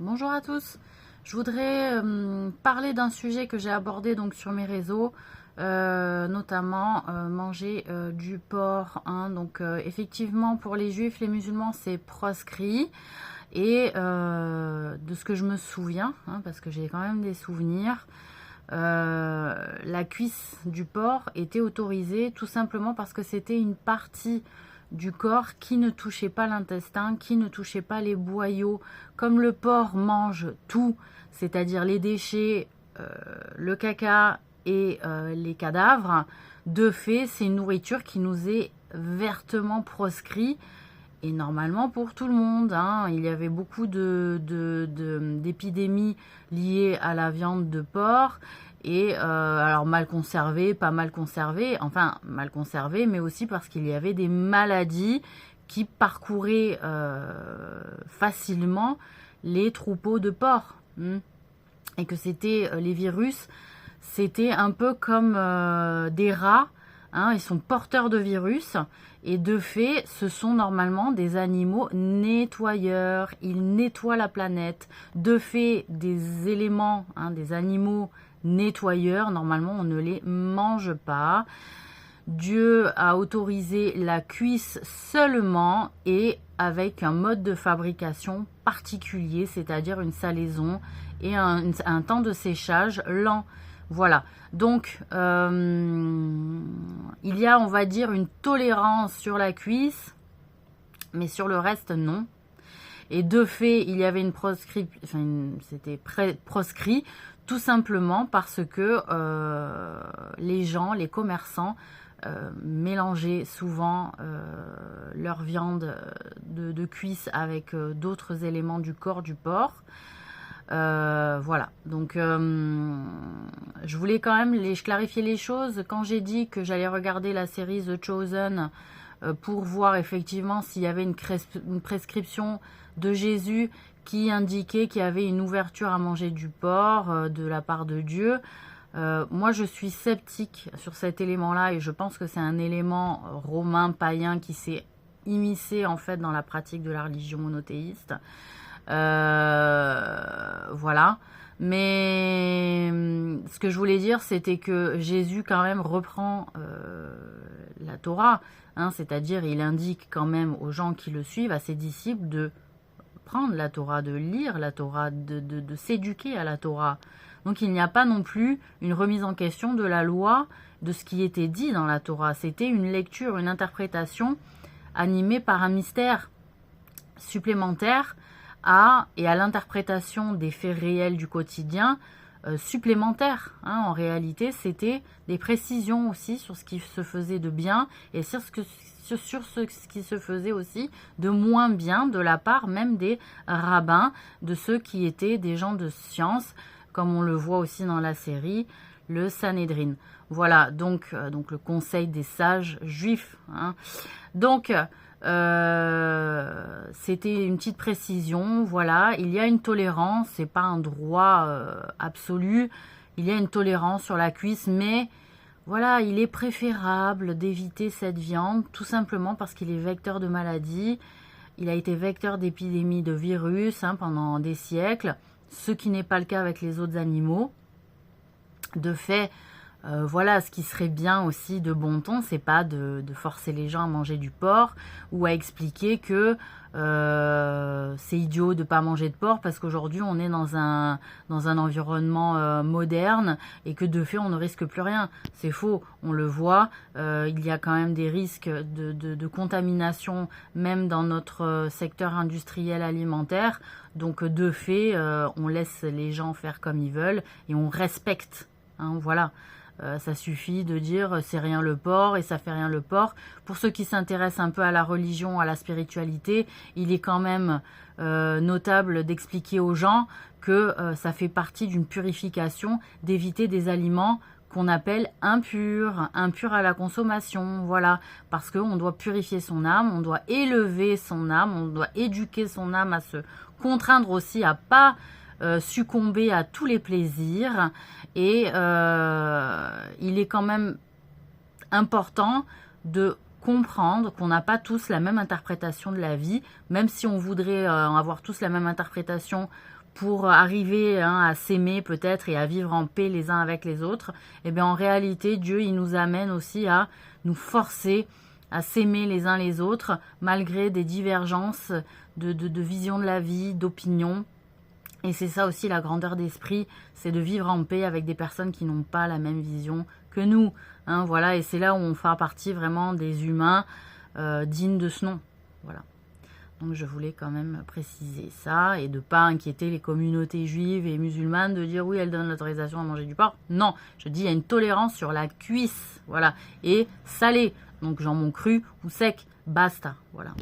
Bonjour à tous. Je voudrais parler d'un sujet que j'ai abordé donc sur mes réseaux, notamment manger du porc. Donc effectivement pour les juifs, les musulmans c'est proscrit et de ce que je me souviens, parce que j'ai quand même des souvenirs, la cuisse du porc était autorisée tout simplement parce que c'était une partie du corps qui ne touchait pas l'intestin, qui ne touchait pas les boyaux. Comme le porc mange tout, c'est-à-dire les déchets, le caca et les cadavres, de fait, c'est une nourriture qui nous est vertement proscrit et normalement pour tout le monde. Il y avait beaucoup d'épidémies liées à la viande de porc. Et alors mal conservé, pas mal conservé, enfin mal conservé, mais aussi parce qu'il y avait des maladies qui parcouraient facilement les troupeaux de porcs. Et que c'était les virus, c'était un peu comme des rats, ils sont porteurs de virus. Et de fait, ce sont normalement des animaux nettoyeurs, ils nettoient la planète. De fait, des éléments, des animaux nettoyeurs, normalement on ne les mange pas. Dieu a autorisé la cuisse seulement et avec un mode de fabrication particulier, c'est-à-dire une salaison et un temps de séchage lent. Voilà, donc il y a, on va dire, une tolérance sur la cuisse, mais sur le reste, non. Et de fait, il y avait une proscription, c'était proscrit, tout simplement parce que les gens, les commerçants, mélangeaient souvent leur viande de cuisse avec d'autres éléments du corps du porc. Voilà, donc je voulais quand même clarifier les choses. Quand j'ai dit que j'allais regarder la série The Chosen pour voir effectivement s'il y avait une prescription de Jésus qui indiquait qu'il y avait une ouverture à manger du porc de la part de Dieu, moi je suis sceptique sur cet élément-là et je pense que c'est un élément romain, païen qui s'est immiscé en fait dans la pratique de la religion monothéiste. Voilà, mais ce que je voulais dire, c'était que Jésus quand même reprend la Torah, c'est-à-dire il indique quand même aux gens qui le suivent, à ses disciples, de prendre la Torah, de lire la Torah, de s'éduquer à la Torah. Donc il n'y a pas non plus une remise en question de la loi, de ce qui était dit dans la Torah. C'était une lecture, une interprétation animée par un mystère supplémentaire à l'interprétation des faits réels du quotidien supplémentaires. En réalité, c'était des précisions aussi sur ce qui se faisait de bien et sur ce qui se faisait aussi de moins bien de la part même des rabbins, de ceux qui étaient des gens de science, comme on le voit aussi dans la série, le Sanhédrin. Voilà, donc le conseil des sages juifs. Donc, c'était une petite précision, voilà, il y a une tolérance, c'est pas un droit absolu, il y a une tolérance sur la cuisse, mais voilà, il est préférable d'éviter cette viande, tout simplement parce qu'il est vecteur de maladies, il a été vecteur d'épidémies de virus pendant des siècles, ce qui n'est pas le cas avec les autres animaux. De fait, voilà, ce qui serait bien aussi de bon ton, c'est pas de forcer les gens à manger du porc ou à expliquer que c'est idiot de pas manger de porc parce qu'aujourd'hui on est dans un environnement moderne et que de fait on ne risque plus rien. C'est faux, on le voit, il y a quand même des risques de contamination même dans notre secteur industriel alimentaire. Donc de fait, on laisse les gens faire comme ils veulent et on respecte. Voilà. Ça suffit de dire c'est rien le porc et ça fait rien le porc. Pour ceux qui s'intéressent un peu à la religion, à la spiritualité, il est quand même notable d'expliquer aux gens que ça fait partie d'une purification, d'éviter des aliments qu'on appelle impurs à la consommation, voilà, parce qu'on doit purifier son âme, on doit élever son âme, on doit éduquer son âme à se contraindre aussi à pas succomber à tous les plaisirs et il est quand même important de comprendre qu'on n'a pas tous la même interprétation de la vie, même si on voudrait avoir tous la même interprétation pour arriver à s'aimer peut-être et à vivre en paix les uns avec les autres, et bien en réalité, Dieu, il nous amène aussi à nous forcer à s'aimer les uns les autres, malgré des divergences de vision de la vie, d'opinion. Et c'est ça aussi la grandeur d'esprit, c'est de vivre en paix avec des personnes qui n'ont pas la même vision que nous. Voilà, et c'est là où on fait partie vraiment des humains dignes de ce nom. Voilà. Donc je voulais quand même préciser ça et de ne pas inquiéter les communautés juives et musulmanes de dire oui, elles donnent l'autorisation à manger du porc. Non, je dis il y a une tolérance sur la cuisse, voilà, et salé, donc jambon cru ou sec, basta, voilà.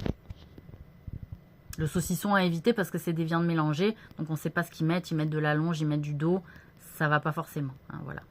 Le saucisson à éviter parce que c'est des viandes mélangées, donc on ne sait pas ce qu'ils mettent de la longe, ils mettent du dos, ça va pas forcément, voilà.